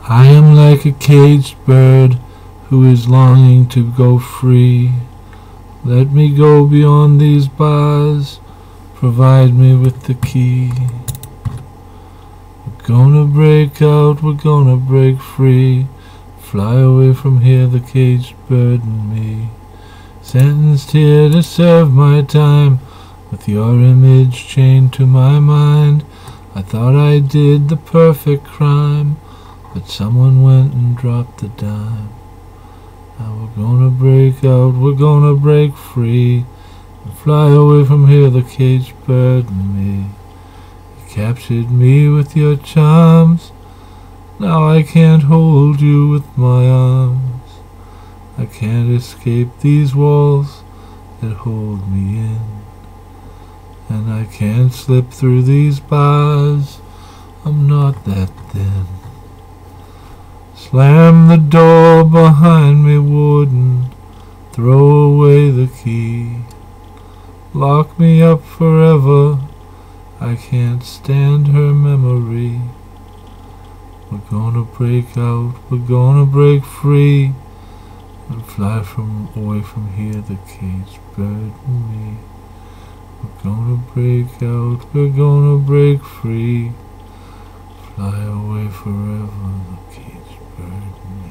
I am like a caged bird who is longing to go free. Let me go beyond these bars, provide me with the key. We're gonna break out, we're gonna break free, fly away from here, the caged bird and me. Sentenced here to serve my time, with your image chained to my mind. I thought I did the perfect crime, but someone went and dropped the dime. Now we're gonna break out, we're gonna break free, and fly away from here, the caged bird and me. You captured me with your charms, now I can't hold you with my arms. I can't escape these walls that hold me in, and I can't slip through these bars, I'm not that thin. Slam the door behind me, warden, throw away the key. Lock me up forever, I can't stand her memory. We're gonna break out, we're gonna break free, and fly away from here, the caged bird and me. We're gonna break out, we're gonna break free, fly away forever, the caged bird and me.